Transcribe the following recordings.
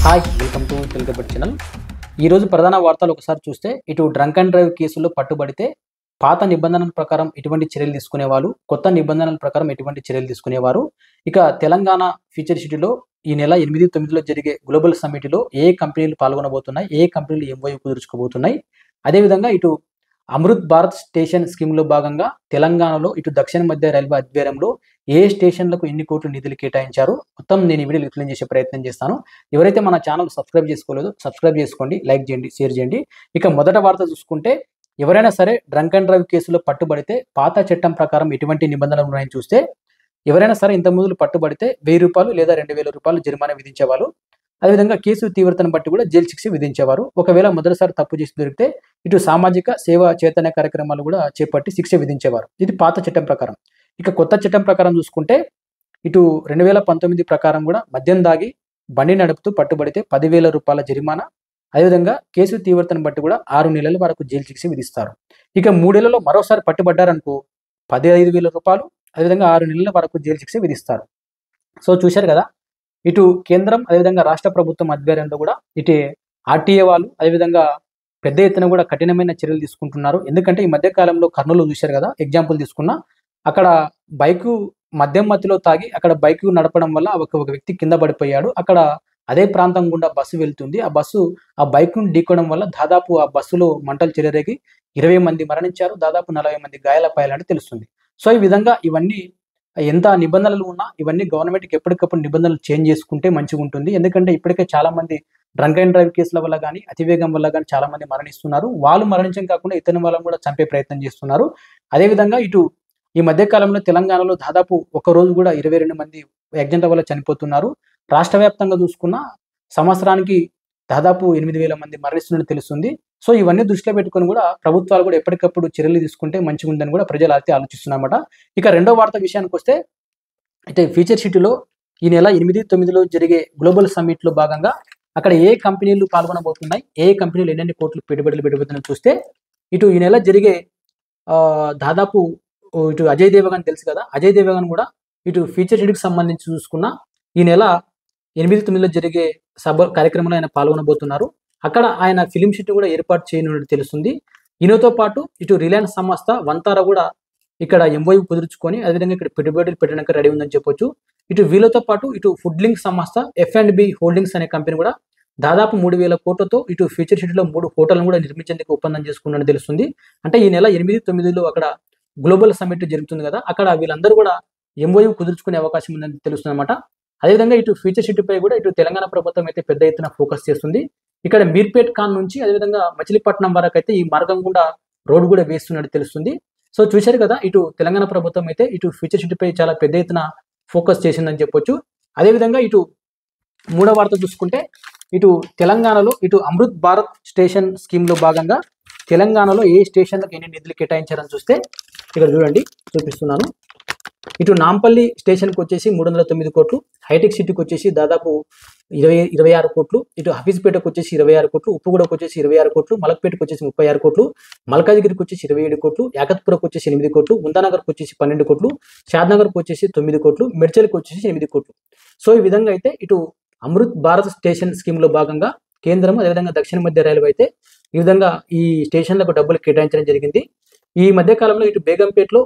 Hi welcome to తెలుగుబట్ channel. ఈరోజు ప్రధాన వార్తలు ఒకసారి చూస్తే ఇటు డ్రంక్ అండ్ డ్రైవ్ కేసుల్లో పట్టుబడితే పాత నిబంధనల ప్రకారం ఎటువంటి చర్యలు తీసుకునేవారు, కొత్త నిబంధనల ప్రకారం ఎటువంటి చర్యలు తీసుకునేవారు. ఇక తెలంగాణ ఫ్యూచర్ సిటీలో ఈ నెల 8-9లో జరిగే గ్లోబల్ సమ్మిట్లో ఏ కంపెనీలు పాల్గొనబోతున్నాయి, ఏ కంపెనీలు ఎంఓయూ కుదుర్చుకోబోతున్నాయి. అదేవిధంగా ఇటు అమృత్ భారత్ స్టేషన్ స్కీమ్లో భాగంగా తెలంగాణలో ఇటు దక్షిణ మధ్య రైల్వే ఆధ్వర్యంలో ఏ స్టేషన్లకు ఎన్ని కోట్లు నిధులు కేటాయించారు మొత్తం నేను ఈ వీడియోలో ఎక్స్ప్లెయిన్ చేసే ప్రయత్నం చేస్తాను. ఎవరైతే మన ఛానల్ సబ్స్క్రైబ్ చేసుకోలేదో సబ్స్క్రైబ్ చేసుకోండి, లైక్ చేయండి, షేర్ చేయండి. ఇక మొదట వార్త చూసుకుంటే ఎవరైనా సరే డ్రంక్ అండ్ డ్రైవ్ కేసులో పట్టుబడితే పాత చట్టం ప్రకారం ఎటువంటి నిబంధనలు ఉన్నాయని చూస్తే ఎవరైనా సరే ఇంత ముందు పట్టుబడితే ₹1000 లేదా ₹2000 జరిమానా విధించేవాళ్ళు. అదేవిధంగా కేసు తీవ్రతను బట్టి కూడా జైలు శిక్ష విధించేవారు. ఒకవేళ మొదటిసారి తప్పు చేసి దొరికితే ఇటు సామాజిక సేవా చైతన్య కార్యక్రమాలు కూడా చేపట్టి శిక్ష విధించేవారు. ఇది పాత చట్టం ప్రకారం. ఇక కొత్త చట్టం ప్రకారం చూసుకుంటే ఇటు 2019 ప్రకారం కూడా మద్యం దాగి బండి నడుపుతూ పట్టుబడితే ₹10,000 జరిమానా, అదేవిధంగా కేసు తీవ్రతను బట్టి కూడా 6 నెలల వరకు జైలు శిక్ష విధిస్తారు. ఇక 3 ఏళ్లలో మరోసారి పట్టుబడ్డారనుకో ₹15,000, అదేవిధంగా 6 నెలల వరకు జైలు శిక్ష విధిస్తారు. సో చూశారు కదా, ఇటు కేంద్రం అదేవిధంగా రాష్ట్ర ప్రభుత్వం ఆధ్వర్యంలో కూడా ఇటు ఆర్టీఏ వాళ్ళు అదేవిధంగా పెద్ద ఎత్తున కూడా కఠినమైన చర్యలు తీసుకుంటున్నారు. ఎందుకంటే ఈ మధ్య కాలంలో కర్నూలు చూశారు కదా, ఎగ్జాంపుల్ తీసుకున్నా, అక్కడ బైకు మద్యం మత్తులో తాగి అక్కడ బైకు నడపడం వల్ల ఒక వ్యక్తి కింద పడిపోయాడు. అక్కడ అదే ప్రాంతం గుండా బస్సు వెళ్తుంది. ఆ బైక్ను ఢీకోవడం వల్ల దాదాపు ఆ బస్సులో మంటలు చెలరేగి 20 మంది మరణించారు, దాదాపు 40 మంది గాయాలపాయాలని తెలుస్తుంది. సో ఈ విధంగా ఇవన్నీ ఎంత నిబంధనలు ఉన్నా ఇవన్నీ గవర్నమెంట్కి ఎప్పటికప్పుడు నిబంధనలు చేంజ్ చేసుకుంటే మంచిగా ఉంటుంది. ఎందుకంటే ఇప్పటికే చాలా మంది డ్రంక్ అండ్ డ్రైవ్ కేసుల వల్ల కానీ అతివేగం వల్ల కానీ చాలా మంది మరణిస్తున్నారు. వాళ్ళు మరణించడం కాకుండా ఇతని వాళ్ళని కూడా చంపే ప్రయత్నం చేస్తున్నారు. అదేవిధంగా ఇటు ఈ మధ్య కాలంలో తెలంగాణలో దాదాపు ఒక రోజు కూడా 22 మంది యాక్సిడెంట్ల వల్ల చనిపోతున్నారు. రాష్ట్ర వ్యాప్తంగా చూసుకున్న సంవత్సరానికి దాదాపు 8,000 మంది మరణిస్తున్నట్టు తెలుస్తుంది. సో ఇవన్నీ దృష్టిలో పెట్టుకొని కూడా ప్రభుత్వాలు కూడా ఎప్పటికప్పుడు చర్యలు తీసుకుంటే మంచిగా ఉందని కూడా ప్రజలు అయితే ఆలోచిస్తున్నారన్నమాట. ఇక రెండో వార్త విషయానికి వస్తే అయితే ఫ్యూచర్ సిటీలో ఈ నెల 8-9లో జరిగే గ్లోబల్ సమ్మిట్లో భాగంగా అక్కడ ఏ కంపెనీలు పాల్గొనబోతున్నాయి, ఏ కంపెనీలు ఎన్నెన్ని కోట్లు పెట్టుబడులు పెట్టబోతున్నాయో చూస్తే ఇటు ఈ నెల జరిగే దాదాపు ఇటు అజయ్ దేవగన్ తెలుసు కదా, అజయ్ దేవగన్ కూడా ఇటు ఫ్యూచర్ సిటీకి సంబంధించి చూసుకున్న ఈ నెల 8-9లో జరిగే కార్యక్రమంలో ఆయన పాల్గొనబోతున్నారు. అక్కడ ఆయన ఫిలిం సిటీ కూడా ఏర్పాటు చేయనున్నట్టు తెలుస్తుంది. ఈయనతో పాటు ఇటు రిలయన్స్ సంస్థ వంతారా కూడా ఇక్కడ ఎంఓయూ కుదుర్చుకొని అదేవిధంగా ఇక్కడ పెట్టుబడులు పెట్టడానికి రెడీ ఉందని చెప్పొచ్చు. ఇటు వీళ్ళతో పాటు ఇటు ఫుడ్ లింక్ సంస్థ F&B హోల్డింగ్స్ అనే కంపెనీ కూడా దాదాపు 3,000 కోట్లతో ఇటు ఫ్యూచర్ సిటీలో 3 హోటళ్లను కూడా నిర్మించేందుకు ఒప్పందం చేసుకున్నట్టు తెలుస్తుంది. అంటే ఈ నెల 8-9లో అక్కడ గ్లోబల్ సమ్మిట్ జరుగుతుంది కదా, అక్కడ వీళ్ళందరూ కూడా ఎంఓయూ కుదుర్చుకునే అవకాశం ఉందని తెలుస్తుంది అనమాట. అదేవిధంగా ఇటు ఫ్యూచర్ సిటీపై కూడా ఇటు తెలంగాణ ప్రభుత్వం అయితే పెద్ద ఎత్తున ఫోకస్ చేస్తుంది. ఇక్కడ మీర్పేట్ ఖాన్ నుంచి అదేవిధంగా మచిలీపట్నం వరకు అయితే ఈ మార్గం గుండా రోడ్డు కూడా వేస్తున్నట్టు తెలుస్తుంది. సో చూశారు కదా, ఇటు తెలంగాణ ప్రభుత్వం అయితే ఇటు ఫ్యూచర్ సిటీపై చాలా పెద్ద ఎత్తున ఫోకస్ చేసిందని చెప్పొచ్చు. అదేవిధంగా ఇటు మూడో వార్త చూసుకుంటే ఇటు తెలంగాణలో ఇటు అమృత్ భారత్ స్టేషన్ స్కీమ్లో భాగంగా తెలంగాణలో ఏ స్టేషన్లకు ఎన్ని నిధులు కేటాయించారని చూస్తే ఇక్కడ చూడండి, చూపిస్తున్నాను. ఇటు నాంపల్లి స్టేషన్కి వచ్చేసి 309 కోట్లు, హైటెక్ సిటీకి వచ్చేసి దాదాపు 26 కోట్లు, ఇటు హఫీజ్పేటకు వచ్చేసి 26 కోట్లు, ఉప్పుగూడకు వచ్చేసి 26 కోట్లు, మలక్పేటకు వచ్చేసి 36 కోట్లు, మల్కాజిగిరికి వచ్చేసి 27 కోట్లు, యాకత్పురకు వచ్చేసి 8 కోట్లు, ముందానగర్కి వచ్చేసి 12 కోట్లు, షాద్నగర్కి వచ్చేసి 9 కోట్లు, మిర్చల్కి వచ్చేసి 8 కోట్లు. సో ఈ విధంగా అయితే ఇటు అమృత్ భారత్ స్టేషన్ స్కీమ్లో భాగంగా కేంద్రం అదేవిధంగా దక్షిణ మధ్య రైల్వే అయితే ఈ విధంగా ఈ స్టేషన్లకు డబ్బులు కేటాయించడం జరిగింది. ఈ మధ్య కాలంలో ఇటు బేగంపేటలో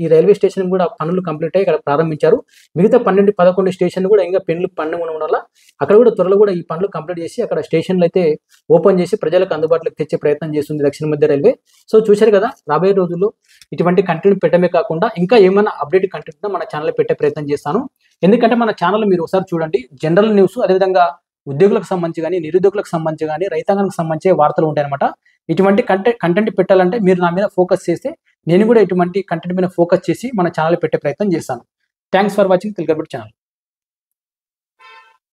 ఈ రైల్వే స్టేషన్ కూడా పనులు కంప్లీట్ అయ్యి ఇక్కడ ప్రారంభించారు. మిగతా 12-11 స్టేషన్లు కూడా ఇంకా పెన్నులు పన్ను ఉండడం వల్ల అక్కడ కూడా త్వరలో కూడా ఈ పనులు కంప్లీట్ చేసి అక్కడ స్టేషన్లు అయితే ఓపెన్ చేసి ప్రజలకు అందుబాటులోకి తెచ్చే ప్రయత్నం చేస్తుంది దక్షిణ మధ్య రైల్వే. సో చూశారు కదా, రాబోయే రోజుల్లో ఇటువంటి కంటెంట్ పెట్టడమే కాకుండా ఇంకా ఏమైనా అప్డేట్ కంటెంట్ మన ఛానల్లో పెట్టే ప్రయత్నం చేస్తాను. ఎందుకంటే మన ఛానల్ మీరు ఒకసారి చూడండి, జనరల్ న్యూస్ అదేవిధంగా ఉద్యోగులకు సంబంధించి కానీ నిరుద్యోగులకు సంబంధించి కానీ రైతాంగానికి సంబంధించే వార్తలు ఉంటాయన్నమాట. ఇటువంటి కంటెంట్ పెట్టాలంటే మీరు నా మీద ఫోకస్ చేస్తే నేను కూడా ఇటువంటి కంటెంట్ మీద ఫోకస్ చేసి మన ఛానల్ పెట్టే ప్రయత్నం చేస్తాను. థ్యాంక్స్ ఫర్ వాచింగ్ తెలుగుబట్ ఛానల్.